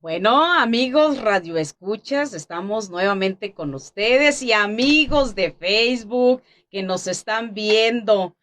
Bueno, amigos radioescuchas, estamos nuevamente con ustedes y amigos de Facebook que nos están viendo.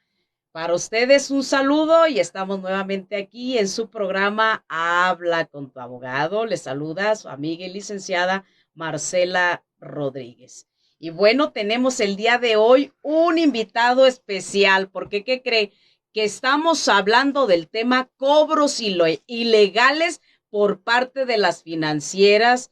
Para ustedes un saludo y estamos nuevamente aquí en su programa Habla con tu abogado. Les saluda su amiga y licenciada Marcela Rodríguez. Y bueno, tenemos el día de hoy un invitado especial, porque ¿qué cree? Que estamos hablando del tema cobros ilegales por parte de las financieras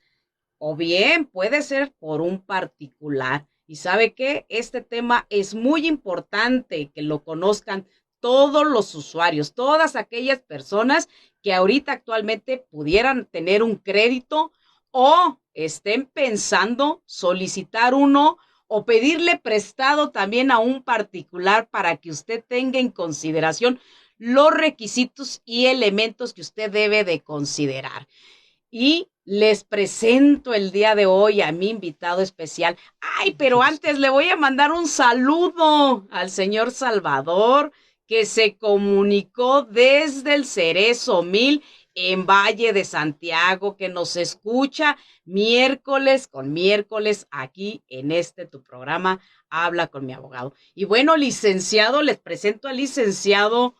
o bien puede ser por un particular. Y sabe qué, este tema es muy importante que lo conozcan todos los usuarios, todas aquellas personas que ahorita actualmente pudieran tener un crédito o estén pensando solicitar uno o pedirle prestado también a un particular para que usted tenga en consideración los requisitos y elementos que usted debe de considerar. Y les presento el día de hoy a mi invitado especial. Ay, pero antes le voy a mandar un saludo al señor Salvador, que se comunicó desde el Cerezo 1000 en Valle de Santiago, que nos escucha miércoles con miércoles aquí en tu programa, Habla con mi abogado. Y bueno, licenciado, les presento al licenciado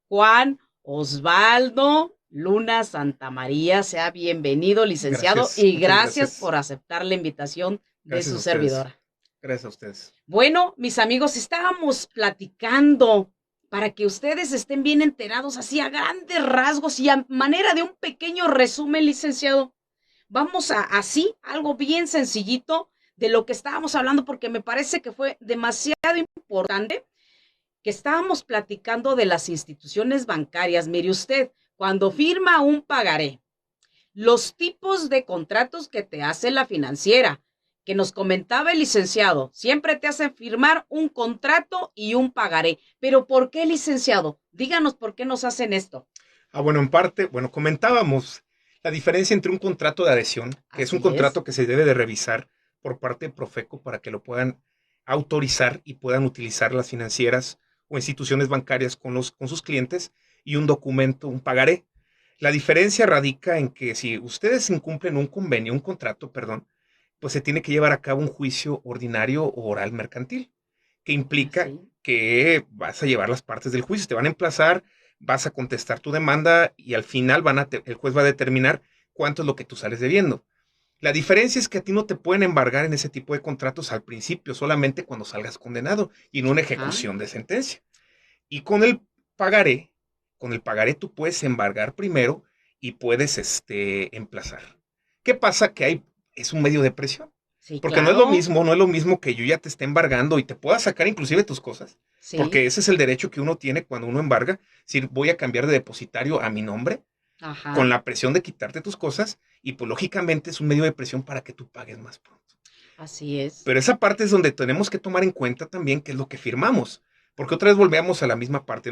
Juan Osvaldo Luna Santamaría. Sea bienvenido, licenciado, Gracias, y muchas gracias gracias. por aceptar la invitación de Gracias su a ustedes. servidora. Gracias a ustedes. Bueno, mis amigos, estábamos platicando para que ustedes estén bien enterados, así a grandes rasgos y a manera de un pequeño resumen, licenciado. Vamos a así, algo bien sencillito de lo que estábamos hablando, porque me parece que fue demasiado importante que estábamos platicando de las instituciones bancarias. Mire usted, cuando firma un pagaré, los tipos de contratos que te hace la financiera, que nos comentaba el licenciado, siempre te hacen firmar un contrato y un pagaré. Pero ¿por qué, licenciado? Díganos por qué nos hacen esto. Bueno, en parte, comentábamos la diferencia entre un contrato de adhesión, que es un Así es. contrato que se debe de revisar por parte de Profeco para que lo puedan autorizar y puedan utilizar las financieras o instituciones bancarias con sus clientes, y un documento, un pagaré. La diferencia radica en que si ustedes incumplen un convenio, un contrato, perdón, pues se tiene que llevar a cabo un juicio ordinario o oral mercantil, que implica Así. que vas a llevar las partes del juicio, te van a emplazar, vas a contestar tu demanda y al final el juez va a determinar cuánto es lo que tú sales debiendo. La diferencia es que a ti no te pueden embargar en ese tipo de contratos al principio, solamente cuando salgas condenado y en una Ajá. ejecución de sentencia. Y con el pagaré tú puedes embargar primero y puedes emplazar. ¿Qué pasa? Es un medio de presión. Sí, Porque no es lo claro. mismo, no es lo mismo que yo ya te esté embargando y te pueda sacar inclusive tus cosas, Sí. porque ese es el derecho que uno tiene cuando uno embarga. Es decir, voy a cambiar de depositario a mi nombre con Ajá. la presión de quitarte tus cosas, y pues lógicamente es un medio de presión para que tú pagues más pronto. Así es. Pero esa parte es donde tenemos que tomar en cuenta también qué es lo que firmamos, porque otra vez volvemos a la misma parte.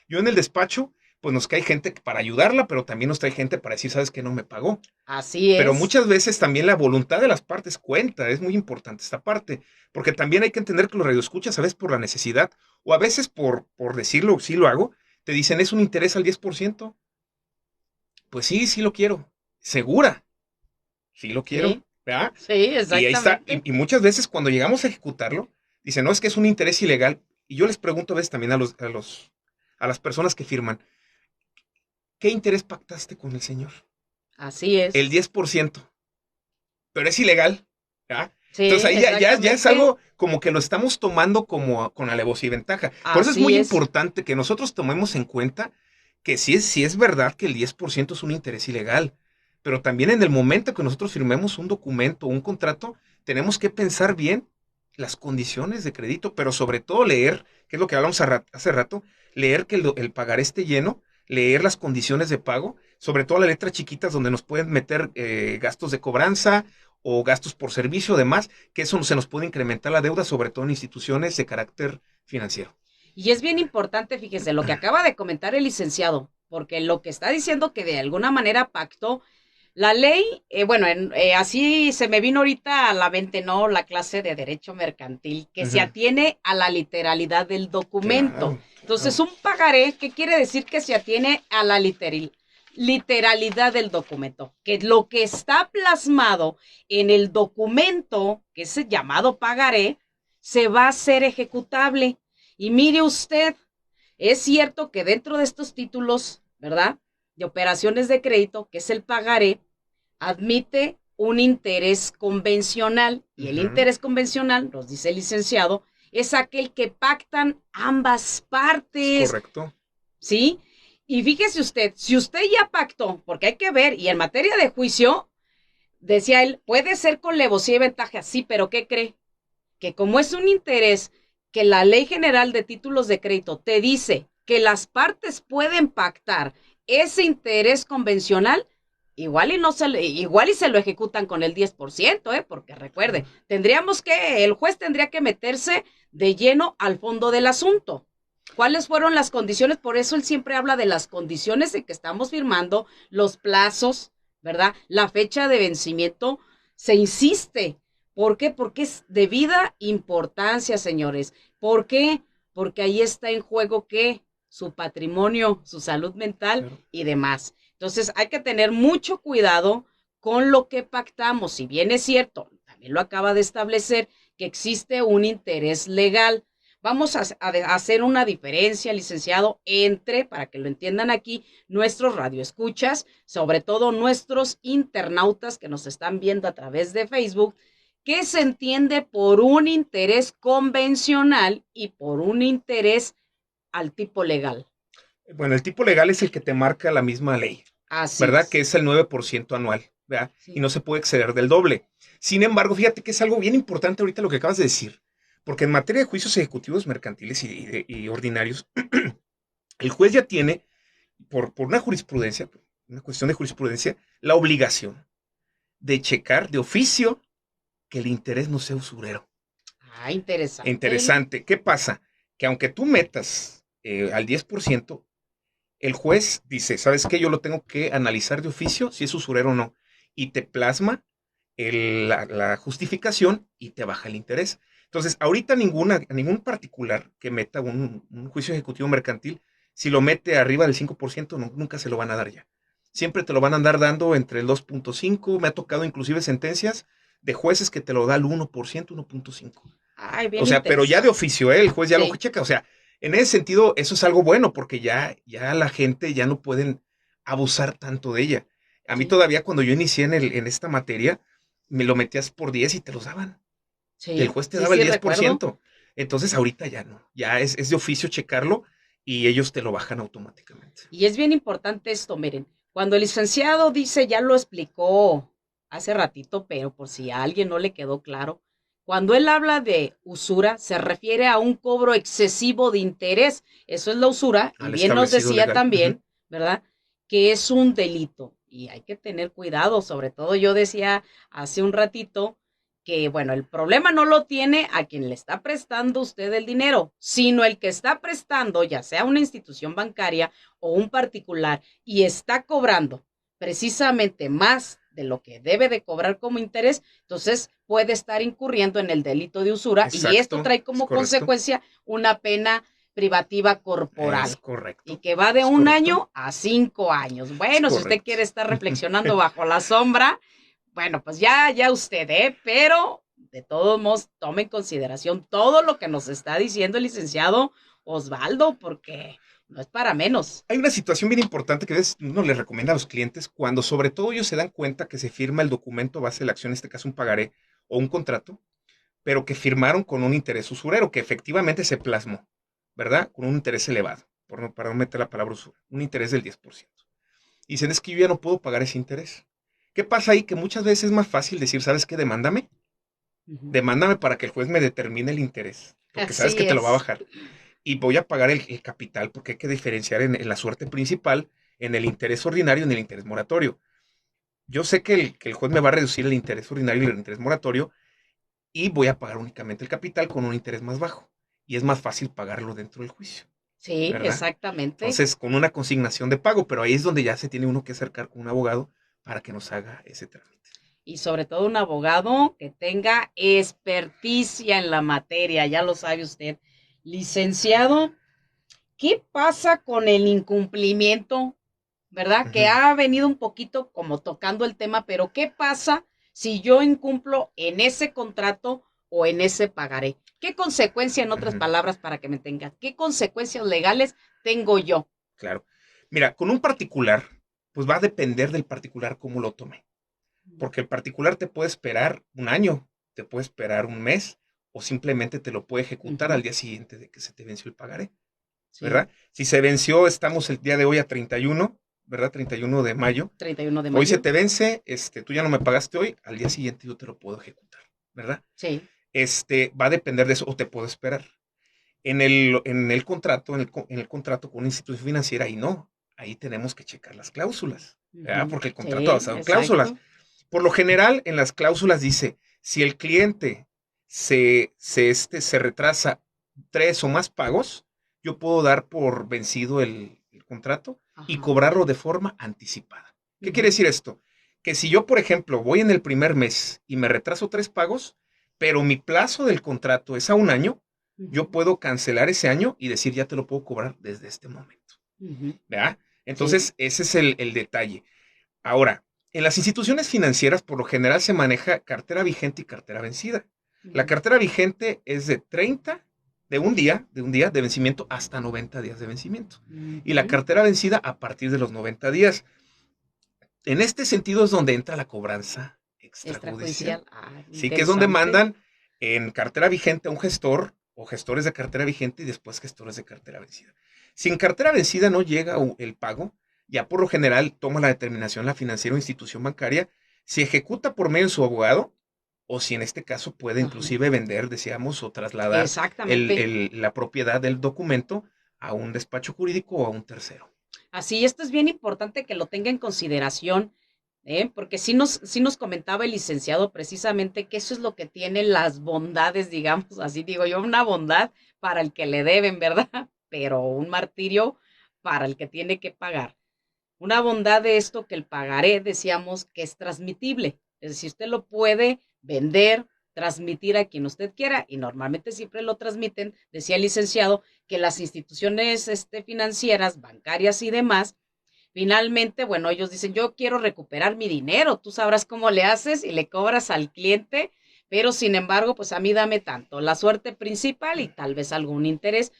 Yo en el despacho, pues nos cae gente para ayudarla, pero también nos trae gente para decir, ¿sabes qué? No me pagó. Así Pero es. muchas veces también la voluntad de las partes cuenta, es muy importante esta parte, porque también hay que entender que los radioescuchas, a veces por la necesidad, o a veces por decirlo, sí lo hago, te dicen, es un interés al 10%. Pues sí, sí lo quiero. Segura, sí lo quiero, Sí. ¿verdad? Sí, Y ahí está. exactamente. Y muchas veces cuando llegamos a ejecutarlo, dicen, no, es que es un interés ilegal. Y yo les pregunto a veces también a las personas que firman, ¿qué interés pactaste con el señor? Así El es. 10%, pero es ilegal, ¿verdad? Entonces Sí, ahí ya es exactamente. algo como que lo estamos tomando como con alevosía y ventaja. Por eso es Así muy es. importante que nosotros tomemos en cuenta que sí es verdad que el 10% es un interés ilegal, pero también en el momento que nosotros firmemos un documento, un contrato, tenemos que pensar bien las condiciones de crédito, pero sobre todo leer, que es lo que hablamos hace rato, leer que el pagaré esté lleno, leer las condiciones de pago, sobre todo las letras chiquitas donde nos pueden meter gastos de cobranza o gastos por servicio, demás, que eso se nos puede incrementar la deuda, sobre todo en instituciones de carácter financiero. Y es bien importante, fíjese, lo que acaba de comentar el licenciado, porque lo que está diciendo que de alguna manera pactó la ley, bueno, así se me vino ahorita a la mente, ¿no? La clase de derecho mercantil, que se Ujú. atiene a la literalidad del documento. Claro, Entonces, claro. un pagaré, ¿qué quiere decir que se atiene a la literalidad del documento, que lo que está plasmado en el documento, que es el llamado pagaré, se va a hacer ejecutable. Y mire usted, es cierto que dentro de estos títulos, ¿verdad?, de operaciones de crédito, que es el pagaré, admite un interés convencional. Y el interés convencional, nos dice el licenciado, es aquel que pactan ambas partes. Es correcto. ¿Sí? Y fíjese usted, si usted ya pactó, porque hay que ver, y en materia de juicio, decía él, puede ser con alevosía y ventaja, sí, pero ¿qué cree? Que como es un interés que la Ley General de Títulos de Crédito te dice que las partes pueden pactar ese interés convencional, igual y se lo ejecutan con el 10%, porque recuerde, el juez tendría que meterse de lleno al fondo del asunto. ¿Cuáles fueron las condiciones? Por eso él siempre habla de las condiciones en que estamos firmando, los plazos, ¿verdad? La fecha de vencimiento, se insiste. ¿Por qué? Porque es de vida importancia, señores. ¿Por qué? Porque ahí está en juego ¿qué? Su patrimonio, su salud mental y demás. Entonces hay que tener mucho cuidado con lo que pactamos. Si bien es cierto, también lo acaba de establecer, que existe un interés legal. Vamos a hacer una diferencia, licenciado, entre, para que lo entiendan aquí, nuestros radioescuchas, sobre todo nuestros internautas que nos están viendo a través de Facebook, ¿qué se entiende por un interés convencional y por un interés al tipo legal? Bueno, el tipo legal es el que te marca la misma ley, ¿verdad? Que es el 9% anual, ¿verdad? Sí. Y no se puede exceder del doble. Sin embargo, fíjate que es algo bien importante ahorita lo que acabas de decir, porque en materia de juicios ejecutivos mercantiles y ordinarios, el juez ya tiene, por una jurisprudencia, una cuestión de jurisprudencia, la obligación de checar de oficio que el interés no sea usurero. Ah, interesante. Interesante. ¿Qué pasa? Que aunque tú metas al 10%, el juez dice, ¿sabes qué? Yo lo tengo que analizar de oficio si es usurero o no. Y te plasma la justificación y te baja el interés. Entonces, ahorita ningún particular que meta un juicio ejecutivo mercantil, si lo mete arriba del 5%, nunca se lo van a dar ya. Siempre te lo van a andar dando entre el 2.5%. Me ha tocado inclusive sentencias de jueces que te lo da el 1%, 1.5%. Ay, bien, o sea, pero ya de oficio, el juez ya lo checa. O sea, en ese sentido, eso es algo bueno, porque ya la gente ya no pueden abusar tanto de ella. A mí todavía cuando yo inicié en esta materia, me lo metías por 10 y te los daban. Y el juez te daba el 10%. Recuerdo. Entonces ahorita ya no, ya es de oficio checarlo y ellos te lo bajan automáticamente. Y es bien importante esto, miren, cuando el licenciado dice, ya lo explicó hace ratito, pero por si a alguien no le quedó claro, cuando él habla de usura, se refiere a un cobro excesivo de interés. Eso es la usura. Y bien nos decía legal también, ¿verdad?, que es un delito. Y hay que tener cuidado. Sobre todo yo decía hace un ratito que, bueno, el problema no lo tiene a quien le está prestando usted el dinero, sino el que está prestando, ya sea una institución bancaria o un particular, y está cobrando precisamente más de lo que debe de cobrar como interés, entonces puede estar incurriendo en el delito de usura. Exacto, y esto trae como consecuencia una pena privativa corporal. Es correcto. Y que va de un año a 5 años. Bueno, si usted quiere estar reflexionando bajo la sombra, bueno, pues ya usted, pero de todos modos tome en consideración todo lo que nos está diciendo el licenciado Osvaldo, porque no es para menos. Hay una situación bien importante que uno le recomienda a los clientes cuando sobre todo ellos se dan cuenta que se firma el documento base de la acción, en este caso un pagaré o un contrato, pero que firmaron con un interés usurero, que efectivamente se plasmó, ¿verdad? Con un interés elevado, para no meter la palabra usura, un interés del 10%. Y dicen, es que yo ya no puedo pagar ese interés. ¿Qué pasa ahí? Que muchas veces es más fácil decir, ¿sabes qué? Demándame. Demándame para que el juez me determine el interés, porque sabes que te lo va a bajar. Y voy a pagar el capital, porque hay que diferenciar en la suerte principal, en el interés ordinario y en el interés moratorio. Yo sé que el juez me va a reducir el interés ordinario y el interés moratorio, y voy a pagar únicamente el capital con un interés más bajo. Y es más fácil pagarlo dentro del juicio. Sí, ¿verdad? Exactamente. Entonces, con una consignación de pago, pero ahí es donde ya se tiene uno que acercar con un abogado para que nos haga ese trámite. Y sobre todo un abogado que tenga experticia en la materia, ya lo sabe usted. Licenciado, ¿qué pasa con el incumplimiento ¿verdad? Que ha venido un poquito como tocando el tema, pero ¿qué pasa si yo incumplo en ese contrato o en ese pagaré? ¿Qué consecuencia, en otras palabras, para que me tengan, qué consecuencias legales tengo yo? Claro. Mira, con un particular, pues va a depender del particular cómo lo tome. Porque el particular te puede esperar un año, te puede esperar un mes, o simplemente te lo puede ejecutar al día siguiente de que se te venció el pagaré, ¿verdad? Si se venció, estamos el día de hoy a 31, ¿verdad? 31 de mayo. 31 de mayo. Hoy se te vence, tú ya no me pagaste hoy, al día siguiente yo te lo puedo ejecutar, ¿verdad? Sí. Va a depender de eso, o te puedo esperar. En el contrato, en el contrato con una institución financiera, ahí no, ahí tenemos que checar las cláusulas, ¿verdad? Porque el contrato ha basado en cláusulas. Por lo general, en las cláusulas dice, si el cliente se retrasa 3 o más pagos, yo puedo dar por vencido el contrato y cobrarlo de forma anticipada. ¿Qué quiere decir esto? Que si yo, por ejemplo, voy en el primer mes y me retraso 3 pagos, pero mi plazo del contrato es a un año, yo puedo cancelar ese año y decir, ya te lo puedo cobrar desde este momento. ¿Verdad? Entonces, ese es el detalle. Ahora, en las instituciones financieras, por lo general, se maneja cartera vigente y cartera vencida. La cartera vigente es de 30, de un día de vencimiento hasta 90 días de vencimiento. Y la cartera vencida a partir de los 90 días. En este sentido es donde entra la cobranza extrajudicial. Sí, que es donde mandan en cartera vigente a un gestor o gestores de cartera vigente y después gestores de cartera vencida. Si en cartera vencida no llega el pago, ya por lo general toma la determinación la financiera o institución bancaria si ejecuta por medio de su abogado o si en este caso puede inclusive vender, decíamos, o trasladar la propiedad del documento a un despacho jurídico o a un tercero. Así, esto es bien importante que lo tenga en consideración, porque sí nos comentaba el licenciado precisamente que eso es lo que tiene las bondades, digamos, así digo yo, una bondad para el que le deben, ¿verdad? Pero un martirio para el que tiene que pagar. Una bondad de esto que el pagaré, decíamos, que es transmitible. Es decir, usted lo puede vender, transmitir a quien usted quiera, y normalmente siempre lo transmiten, decía el licenciado, que las instituciones financieras, bancarias y demás, finalmente, bueno, ellos dicen, yo quiero recuperar mi dinero, tú sabrás cómo le haces y le cobras al cliente, pero sin embargo, pues a mí dame tanto, la suerte principal y tal vez algún interés.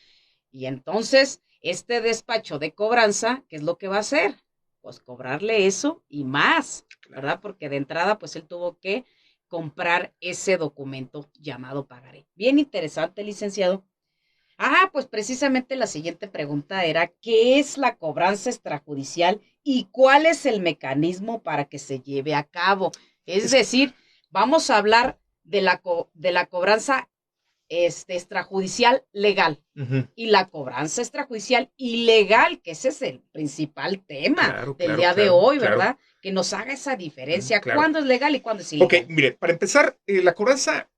Y entonces, este despacho de cobranza, ¿qué es lo que va a hacer? Pues cobrarle eso y más, ¿verdad? Porque de entrada, pues él tuvo que comprar ese documento llamado pagaré. Bien interesante, licenciado. Pues precisamente la siguiente pregunta era, ¿qué es la cobranza extrajudicial y cuál es el mecanismo para que se lleve a cabo? Es decir, vamos a hablar de la cobranza extrajudicial legal y la cobranza extrajudicial ilegal, que ese es el principal tema del día de hoy, ¿verdad? Que nos haga esa diferencia. ¿Cuándo es legal y cuándo es ilegal? Ok, mire, para empezar, la cobranza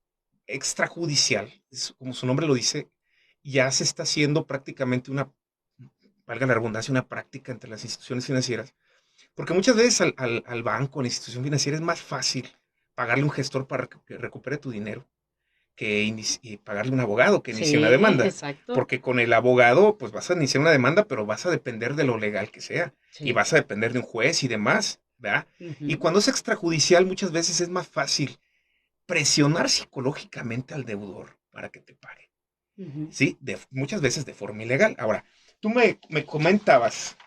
extrajudicial, como su nombre lo dice, ya se está haciendo prácticamente valga la redundancia, una práctica entre las instituciones financieras. Porque muchas veces al banco, a la institución financiera, es más fácil pagarle a un gestor para que recupere tu dinero que pagarle a un abogado que inicie una demanda. Exacto. Porque con el abogado, pues vas a iniciar una demanda, pero vas a depender de lo legal que sea. Y vas a depender de un juez y demás, ¿verdad? Y cuando es extrajudicial, muchas veces es más fácil presionar psicológicamente al deudor para que te pague. Sí, muchas veces de forma ilegal. Ahora, tú me comentabas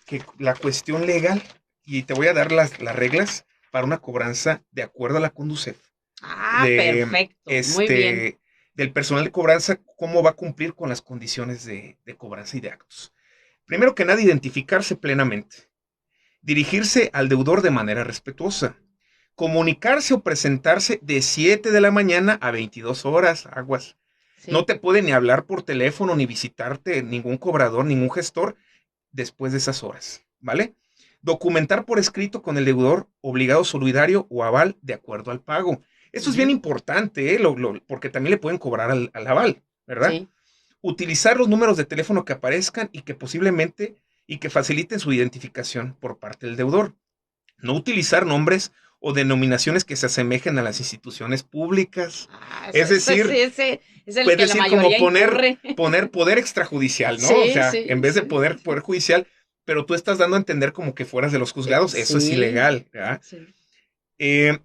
que la cuestión legal, y te voy a dar las reglas para una cobranza de acuerdo a la Conducef. Perfecto, muy bien. Del personal de cobranza, cómo va a cumplir con las condiciones de cobranza y de actos. Primero que nada, identificarse plenamente. Dirigirse al deudor de manera respetuosa. Comunicarse o presentarse de 7 de la mañana a 22 horas, aguas. No te puede ni hablar por teléfono, ni visitarte ningún cobrador, ningún gestor después de esas horas, ¿vale? Documentar por escrito con el deudor obligado solidario o aval de acuerdo al pago. Esto es bien importante, porque también le pueden cobrar al aval, ¿verdad? Sí. Utilizar los números de teléfono que aparezcan y que posiblemente y que faciliten su identificación por parte del deudor. No utilizar nombres o denominaciones que se asemejen a las instituciones públicas. Es decir, como poner poder extrajudicial, ¿no? Sí, o sea, en vez de poder judicial, pero tú estás dando a entender como que fueras de los juzgados. Eso es Sí, ilegal, ¿verdad? sí.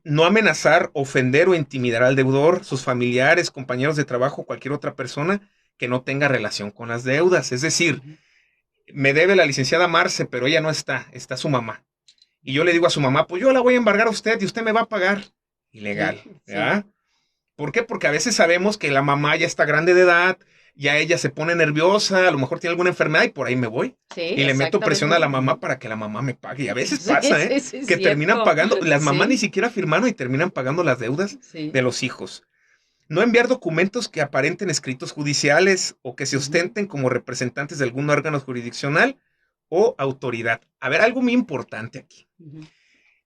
No amenazar, ofender o intimidar al deudor, sus familiares, compañeros de trabajo, cualquier otra persona que no tenga relación con las deudas. Es decir, Ujú. me debe la licenciada Marce, pero ella no está, está su mamá. Y yo le digo a su mamá, pues yo la voy a embargar a usted y usted me va a pagar. Ilegal, Sí, ¿verdad? ¿Por qué? Porque a veces sabemos que la mamá ya está grande de edad, ya ella se pone nerviosa, a lo mejor tiene alguna enfermedad y por ahí me voy. sí, Y le meto presión a la exactamente. mamá para que la mamá me pague. Y a veces Sí, pasa, ¿eh? sí, sí, es Que terminan cierto. pagando, las mamás ni Sí, siquiera firmaron y terminan pagando las deudas sí. de los hijos. No enviar documentos que aparenten escritos judiciales o que se Ujú, ostenten como representantes de algún órgano jurisdiccional o autoridad. A ver, algo muy importante aquí. ujú.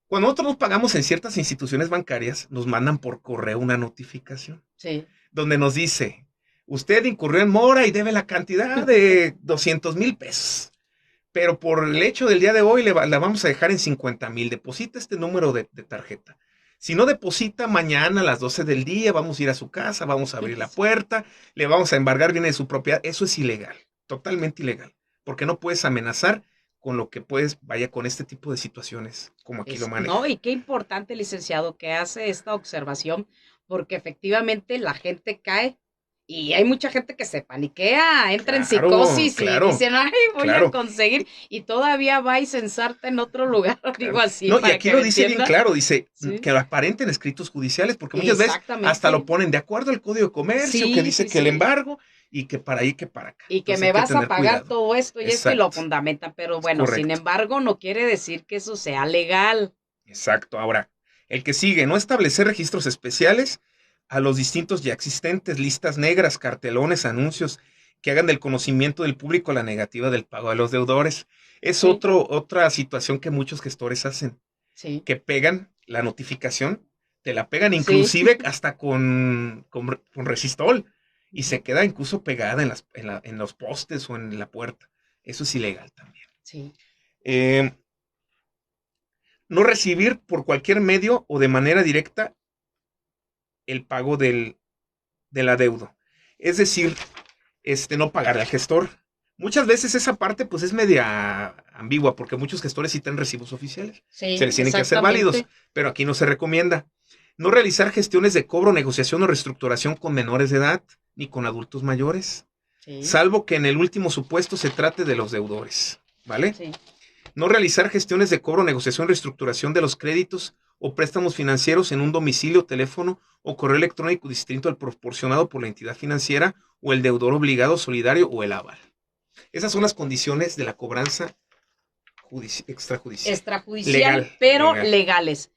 Cuando nosotros nos pagamos en ciertas instituciones bancarias, nos mandan por correo una notificación Sí, donde nos dice, usted incurrió en mora y debe la cantidad de 200,000 pesos. Pero por el hecho del día de hoy la vamos a dejar en 50,000. Deposita este número de tarjeta. Si no deposita, mañana a las 12 del día vamos a ir a su casa, vamos a abrir la sí. puerta, le vamos a embargar bienes de su propiedad. Eso es ilegal, totalmente ilegal, porque no puedes amenazar con lo que puedes, vaya, con este tipo de situaciones, como aquí lo No, maneja. y qué importante, licenciado, que hace esta observación, porque efectivamente la gente cae y hay mucha gente que se paniquea, entra en Claro, psicosis y claro, dicen, ay, voy a claro, conseguir, y todavía va y se ensarta en otro lugar, digo claro. así, No, y para aquí que lo me dice bien entienda. claro, dice Sí, que lo aparenten escritos judiciales, porque muchas veces hasta lo exactamente. ponen de acuerdo al Código de Comercio, que Sí, dice sí, que el sí. embargo y que para ahí, que para acá. Y que Entonces hay me que vas a tener pagar cuidado. todo esto y esto y lo Exacto, fundamentan, pero es bueno, sin correcto, embargo, no quiere decir que eso sea legal. exacto. Ahora, el que sigue, no establecer registros especiales a los distintos ya existentes, listas negras, cartelones, anuncios que hagan del conocimiento del público la negativa del pago de los deudores. Es Sí, otra situación que muchos gestores hacen, sí, que pegan la notificación, te la pegan sí. inclusive hasta con resistol y Ujú, se queda incluso pegada en los postes o en la puerta. Eso es ilegal también. sí. Eh, no recibir por cualquier medio o de manera directa el pago del adeudo. Es decir, no pagar al gestor. Muchas veces esa parte pues es media ambigua porque muchos gestores citan recibos oficiales. Se Sí, les tienen que hacer válidos, exactamente. pero aquí no se recomienda. No realizar gestiones de cobro, negociación o reestructuración con menores de edad ni con adultos mayores, Sí, salvo que en el último supuesto se trate de los deudores, ¿vale? sí. No realizar gestiones de cobro, negociación, reestructuración de los créditos o préstamos financieros en un domicilio, teléfono o correo electrónico distinto al proporcionado por la entidad financiera o el deudor obligado, solidario o el aval. Esas son las condiciones de la cobranza extrajudicial. Extrajudicial, Legal, pero legal. legales.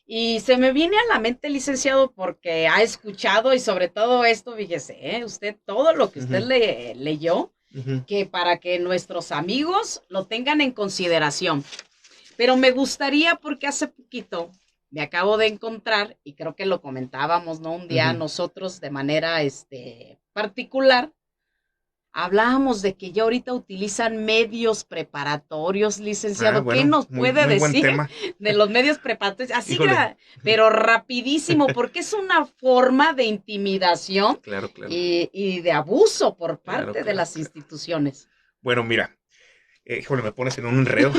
Y se me viene a la mente, licenciado, porque ha escuchado y sobre todo esto, fíjese, usted, todo lo que Uh usted -huh, leyó, uh -huh. que para que nuestros amigos lo tengan en consideración. Pero me gustaría, porque hace poquito me acabo de encontrar, y creo que lo comentábamos, ¿no? Un Uh día -huh. nosotros de manera particular, hablábamos de que ya ahorita utilizan medios preparatorios, licenciado. ¿Qué Bueno, nos muy, puede muy buen decir tema. de los medios preparatorios? Así, Híjole. pero rapidísimo, porque es una forma de intimidación Claro, claro, y de abuso por claro, parte de claro, las claro. instituciones. Bueno, mira, híjole, me pones en un enredo.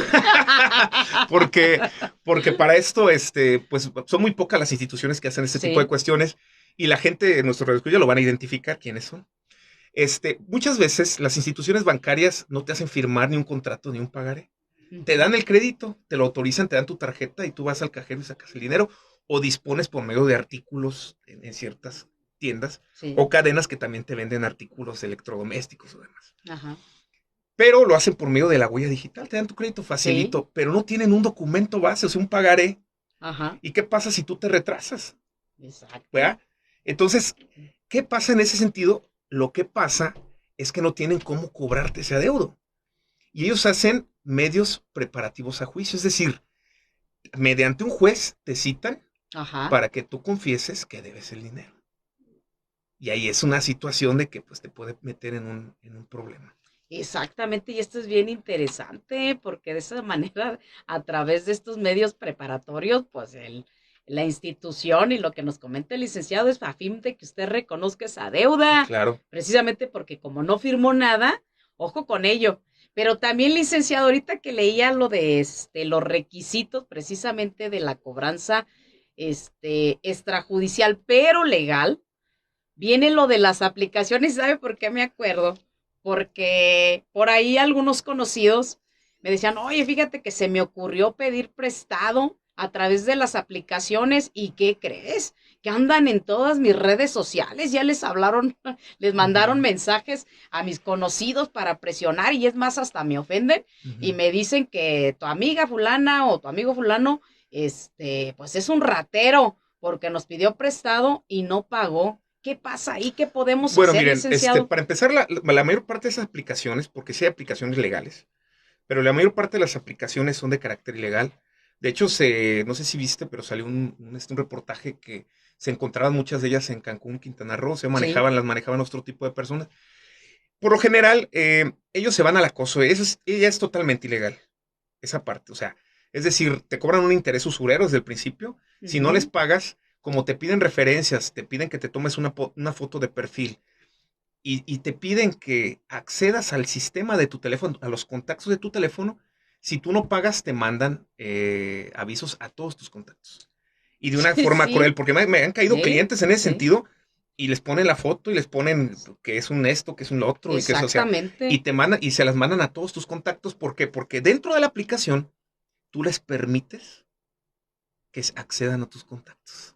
porque, porque para esto, pues son muy pocas las instituciones que hacen este tipo de Sí. cuestiones y la gente en nuestro redescucho lo van a identificar quiénes son. Muchas veces las instituciones bancarias no te hacen firmar ni un contrato ni un pagaré. Te Ujú. dan el crédito, te lo autorizan, te dan tu tarjeta y tú vas al cajero y sacas el dinero o dispones por medio de artículos en ciertas tiendas Sí. o cadenas que también te venden artículos electrodomésticos o demás. Ajá. Pero lo hacen por medio de la huella digital, te dan tu crédito Sí. facilito, pero no tienen un documento base, o sea, un pagaré. Ajá. ¿Y qué pasa si tú te retrasas? Exacto. ¿Verdad? Entonces, ¿qué pasa en ese sentido? Lo que pasa es que no tienen cómo cobrarte ese adeudo. Y ellos hacen medios preparativos a juicio, es decir, mediante un juez te citan Ajá. para que tú confieses que debes el dinero. Y ahí es una situación de que pues, te puede meter en un problema. Exactamente, y esto es bien interesante porque de esa manera, a través de estos medios preparatorios, pues la institución y lo que nos comenta el licenciado es a fin de que usted reconozca esa deuda, Claro. precisamente porque como no firmó nada, ojo con ello. Pero también, licenciado, ahorita que leía lo de los requisitos precisamente de la cobranza extrajudicial, pero legal, viene lo de las aplicaciones. ¿Sabe por qué me acuerdo? Porque por ahí algunos conocidos me decían, oye, fíjate que se me ocurrió pedir prestado a través de las aplicaciones. ¿Y qué crees? Que andan en todas mis redes sociales, ya les hablaron, les mandaron mensajes a mis conocidos para presionar, y es más, hasta me ofenden y me dicen que tu amiga fulana o tu amigo fulano, pues es un ratero porque nos pidió prestado y no pagó. ¿Qué pasa ahí? ¿Qué podemos Bueno, hacer, miren, licenciado? para empezar, la mayor parte de esas aplicaciones, porque sí hay aplicaciones legales, pero la mayor parte de las aplicaciones son de carácter ilegal. De hecho, no sé si viste, pero salió un reportaje que se encontraban muchas de ellas en Cancún, Quintana Roo, Sí, las manejaban otro tipo de personas. Por lo general, ellos se van al acoso, ella es totalmente ilegal, esa parte, o sea, es decir, te cobran un interés usurero desde el principio, si no les ujú, pagas, como te piden referencias, te piden que te tomes una foto de perfil, y te piden que accedas al sistema de tu teléfono, a los contactos de tu teléfono. Si tú no pagas, te mandan avisos a todos tus contactos. Y de una forma cruel, sí, porque me han caído sí, clientes en ese sí, sentido y les ponen la foto y les ponen que es un esto, que es un lo otro y que eso, o sea, y exactamente. te mandan y se las mandan a todos tus contactos. ¿Por qué? Porque dentro de la aplicación tú les permites que accedan a tus contactos.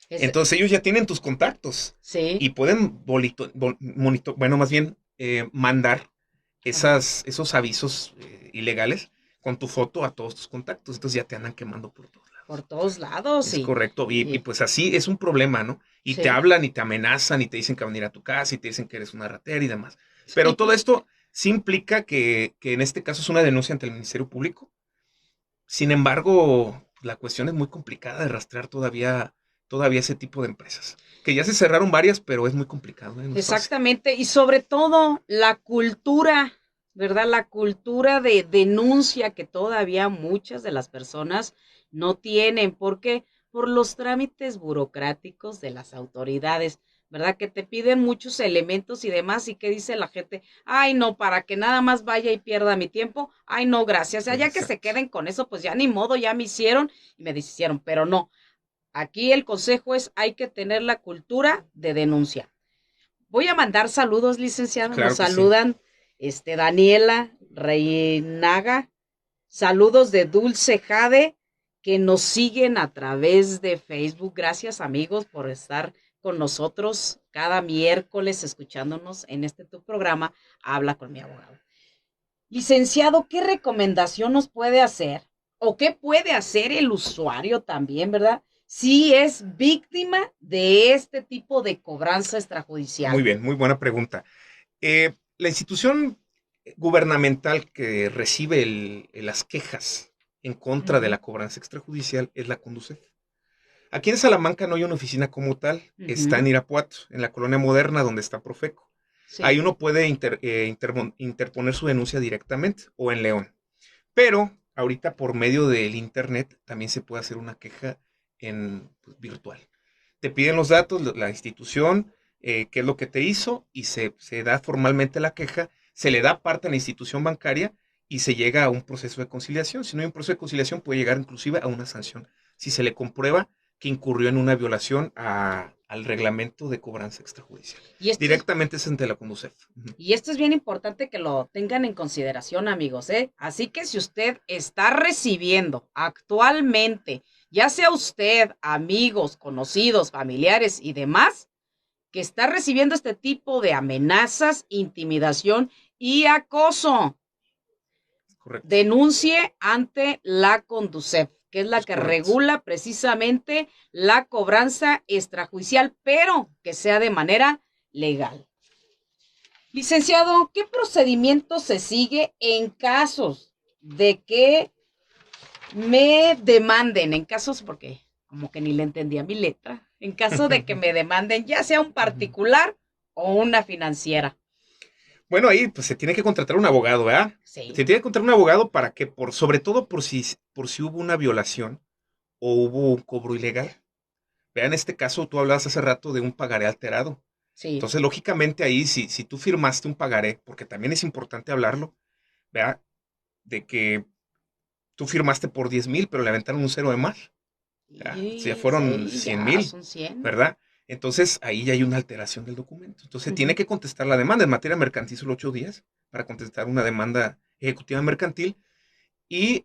Es, Entonces ellos ya tienen tus contactos sí, y pueden bueno, más bien mandar ajá, esos avisos ilegales con tu foto a todos tus contactos. Entonces ya te andan quemando por todos por lados. todos lados, Es sí, correcto. Y y, pues así es un problema, ¿no? Y te sí, hablan y te amenazan y te dicen que van a ir a tu casa y te dicen que eres una ratera y demás. Pero todo sí. esto sí implica que en este caso es una denuncia ante el Ministerio Público. Sin embargo, la cuestión es muy complicada de rastrear todavía ese tipo de empresas. Que ya se cerraron varias, pero es muy complicado, ¿eh? No es fácil. Exactamente, y sobre todo la cultura, ¿verdad? La cultura de denuncia que todavía muchas de las personas no tienen. ¿Por qué? Por los trámites burocráticos de las autoridades, ¿verdad? Que te piden muchos elementos y demás, y que dice la gente, ay, no, para que nada más vaya y pierda mi tiempo, ay, no, gracias. O sea, ya que se Exacto. queden con eso, pues ya ni modo, ya me hicieron y me deshicieron, pero no. Aquí el consejo es, hay que tener la cultura de denuncia. Voy a mandar saludos, licenciado. Nos Claro que sí. saludan Daniela Reinaga. Saludos de Dulce Jade, que nos siguen a través de Facebook. Gracias, amigos, por estar con nosotros cada miércoles escuchándonos en tu programa. Habla con mi abogado. Licenciado, ¿qué recomendación nos puede hacer? ¿O qué puede hacer el usuario también, verdad? Si es víctima de este tipo de cobranza Muy extrajudicial. bien, muy buena pregunta. La institución gubernamental que recibe las quejas en contra de Ujú, la cobranza extrajudicial es la Conducef. Aquí en Salamanca no hay una oficina como tal, está en ujú, Irapuato, en la colonia moderna donde está Profeco. Ahí sí. uno puede interponer su denuncia directamente o en León. Pero ahorita por medio del internet también se puede hacer una queja pues, virtual. Te piden los datos, la institución, qué es lo que te hizo y se da formalmente la queja, se le da parte a la institución bancaria y se llega a un proceso de conciliación. Si no hay un proceso de conciliación puede llegar inclusive a una sanción. Si se le comprueba que incurrió en una violación al reglamento de cobranza extrajudicial. Y esto es, Directamente es ante la Conducef. y esto es bien importante que lo tengan en consideración, amigos, ¿eh? Así que si usted está recibiendo actualmente, ya sea usted, amigos, conocidos, familiares y demás, que está recibiendo este tipo de amenazas, intimidación y acoso, Correcto. denuncie ante la Conducef, que es la Es que correcto. regula precisamente la cobranza extrajudicial, pero que sea de manera legal. Licenciado, ¿qué procedimiento se sigue en casos de que me demanden? En casos, porque como que ni le entendía mi letra, en caso de que me demanden, ya sea un particular o una financiera. Bueno, ahí pues se tiene que contratar un abogado, ¿verdad? Se Sí, tiene que contratar un abogado para que, sobre todo por si hubo una violación o hubo un cobro ilegal. Vea, en este caso, tú hablabas hace rato de un pagaré alterado. sí. Entonces, lógicamente ahí, si tú firmaste un pagaré, porque también es importante hablarlo, ¿verdad? De que tú firmaste por 10,000, pero le aventaron un cero de más. Ya Y fueron sí, 100 ya mil, son 100. ¿verdad? Entonces ahí ya hay una alteración del documento. Entonces tiene Ujú. que contestar la demanda. En materia mercantil son 8 días para contestar una demanda ejecutiva mercantil y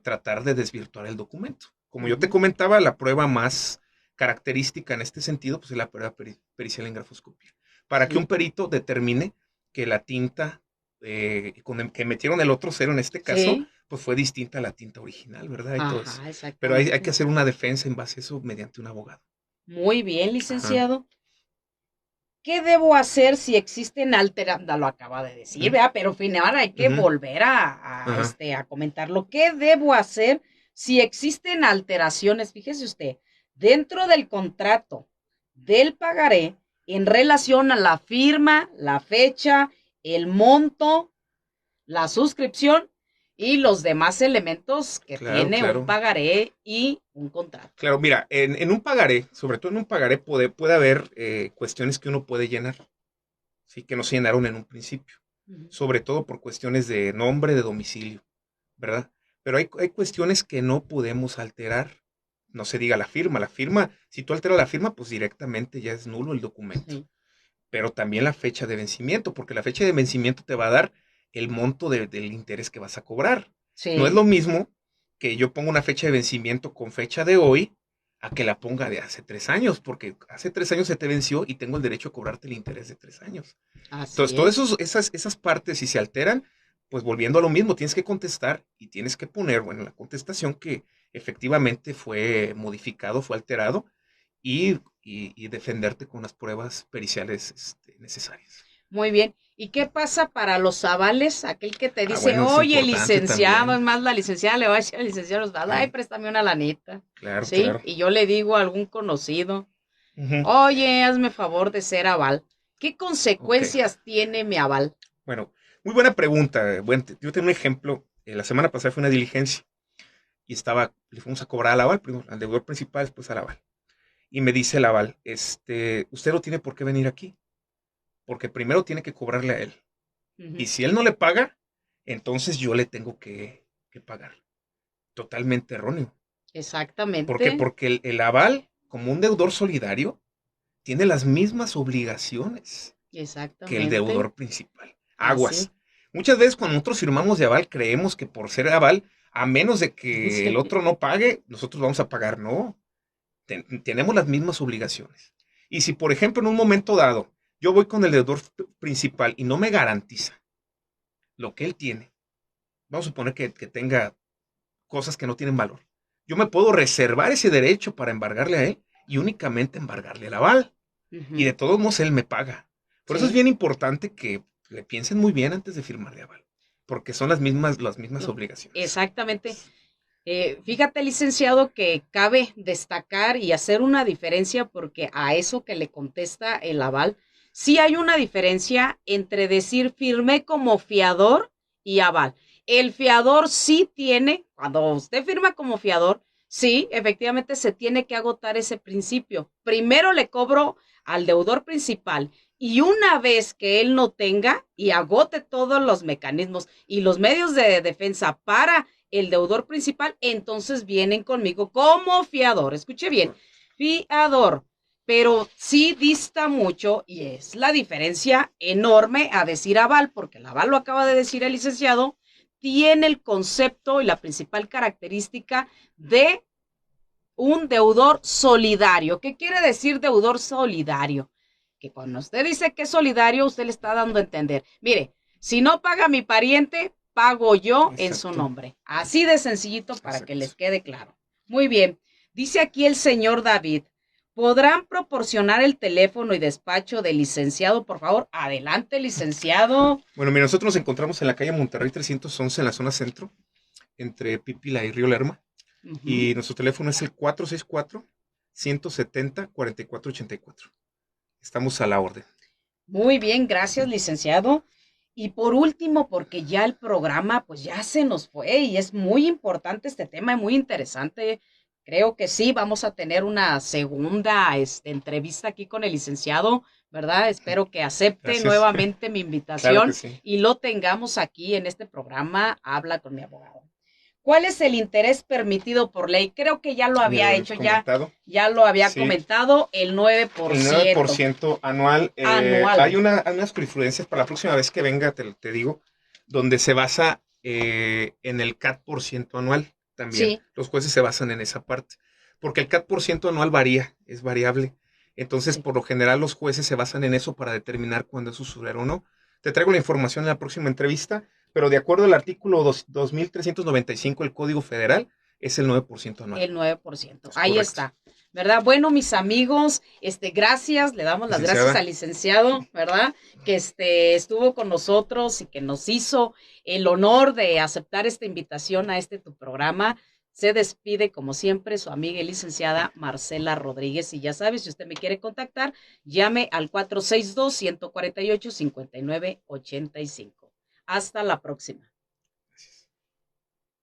tratar de desvirtuar el documento. Como yo te Ujú. comentaba, la prueba más característica en este sentido pues, es la prueba pericial en grafoscopía. Para que un Sí, perito determine que la tinta que metieron el otro cero en este caso, sí, pues fue distinta a la tinta original, ¿verdad? Y todo eso. ajá, Pero hay que exactamente. hacer una defensa en base a eso mediante un abogado. Muy bien, Ajá. licenciado. ¿Qué debo hacer si existen alteraciones? Lo acaba de decir, Ujú, ¿verdad? Pero final hay que ujú, volver ajá. a comentarlo. ¿Qué debo hacer si existen alteraciones? Fíjese usted, dentro del contrato del pagaré en relación a la firma, la fecha, el monto, la suscripción y los demás elementos que Claro, tiene un claro. pagaré y un contrato. Claro, mira, en un pagaré, sobre todo en un pagaré, puede haber cuestiones que uno puede llenar, ¿sí? Que no se llenaron en un principio. Ujú. Sobre todo por cuestiones de nombre, de domicilio, ¿verdad? Pero hay cuestiones que no podemos alterar. No se diga la firma. La firma, si tú alteras la firma, pues directamente ya es nulo el documento. Sí, Pero también la fecha de vencimiento, porque la fecha de vencimiento te va a dar el monto del interés que vas a cobrar. No es sí, lo mismo que yo ponga una fecha de vencimiento con fecha de hoy a que la ponga de hace 3 años, porque hace 3 años se te venció y tengo el derecho a cobrarte el interés de 3 años. Entonces, así todas es. esas partes, si se alteran, pues volviendo a lo mismo, tienes que contestar y tienes que poner, bueno, en la contestación que efectivamente fue modificado, fue alterado y defenderte con las pruebas periciales necesarias. Muy bien. ¿Y qué pasa para los avales? Aquel que te Ah, dice, bueno, es oye, importante licenciado, es también. más, la licenciada le va a decir al licenciado, ay, Sí, préstame una lanita. claro, ¿Sí? claro. Y yo le digo a algún conocido, Ujú. oye, hazme favor de ser aval. ¿Qué Ok, consecuencias tiene mi aval? bueno, muy buena pregunta. Bueno, yo tengo un ejemplo. La semana pasada fue una diligencia y le fuimos a cobrar al aval, primero, al deudor principal, después al aval. Y me dice el aval, usted no tiene por qué venir aquí, porque primero tiene que cobrarle a él. Y Ujú. si él no le paga, entonces yo le tengo que pagar. Totalmente erróneo. ¿Por qué? Exactamente, Porque el aval, como un deudor solidario, tiene las mismas obligaciones que el exactamente, deudor principal. así. Aguas. Muchas veces cuando nosotros firmamos de aval, creemos que por ser aval, a menos de que el Sí, otro no pague, nosotros vamos a pagar. No, tenemos las mismas obligaciones. Y si, por ejemplo, en un momento dado, yo voy con el deudor principal y no me garantiza lo que él tiene, vamos a suponer que tenga cosas que no tienen valor. Yo me puedo reservar ese derecho para embargarle a él y únicamente embargarle el aval. Y ujú, de todos modos él me paga. Por eso es sí. bien importante que le piensen muy bien antes de firmar de aval, porque son las mismas No, obligaciones. exactamente. Fíjate, licenciado, que cabe destacar y hacer una diferencia porque a eso que le contesta el aval, sí hay una diferencia entre decir firmé como fiador y aval. El fiador sí tiene, cuando usted firma como fiador, sí, efectivamente se tiene que agotar ese principio. Primero le cobro al deudor principal y una vez que él no tenga y agote todos los mecanismos y los medios de defensa para el deudor principal, entonces vienen conmigo como fiador. Escuche bien, fiador, pero sí dista mucho y es la diferencia enorme a decir aval, porque el aval lo acaba de decir el licenciado, tiene el concepto y la principal característica de un deudor solidario. ¿Qué quiere decir deudor solidario? Que cuando usted dice que es solidario, usted le está dando a entender, mire, si no paga mi pariente, pago yo en su Exacto, nombre. Así de sencillito para que exacto. les quede claro. Muy bien. Dice aquí el señor David, ¿podrán proporcionar el teléfono y despacho del licenciado, por favor? Adelante, licenciado. Bueno, mira, nosotros nos encontramos en la calle Monterrey 311 en la zona centro, entre Pípila y Río Lerma, Uh -huh. y nuestro teléfono es el 464-170-4484. Estamos a la orden. Muy bien, gracias, licenciado. Y por último, porque ya el programa pues ya se nos fue y es muy importante este tema y muy interesante. Creo que sí, vamos a tener una segunda entrevista aquí con el licenciado, ¿verdad? Espero que acepte Gracias. nuevamente mi Claro que invitación sí. y lo tengamos aquí en este programa, Habla con mi abogado. ¿Cuál es el interés permitido por ley? Creo que ya lo Ya lo había habíamos hecho, ya, comentado. ya lo había Sí, comentado, el el 9% 9% anual. Hay anual. unas jurisprudencias para la próxima vez que venga, te digo, donde se basa en el CAT por ciento anual también. Sí, Los jueces se basan en esa parte. Porque el CAT por ciento anual varía, es variable. Entonces, sí. por lo general, los jueces se basan en eso para determinar cuándo es usurero o no. Te traigo la información en la próxima entrevista, pero de acuerdo al artículo 2395 del Código Federal, es el 9% anual. El 9%. Es Ahí correcto. está. ¿Verdad? Bueno, mis amigos, gracias, le damos las gracias Licenciada, al licenciado, ¿verdad? Que estuvo con nosotros y que nos hizo el honor de aceptar esta invitación a tu programa. Se despide, como siempre, su amiga y licenciada Marcela Rodríguez. Y ya sabe, si usted me quiere contactar, llame al 462-148-5985. Hasta la próxima.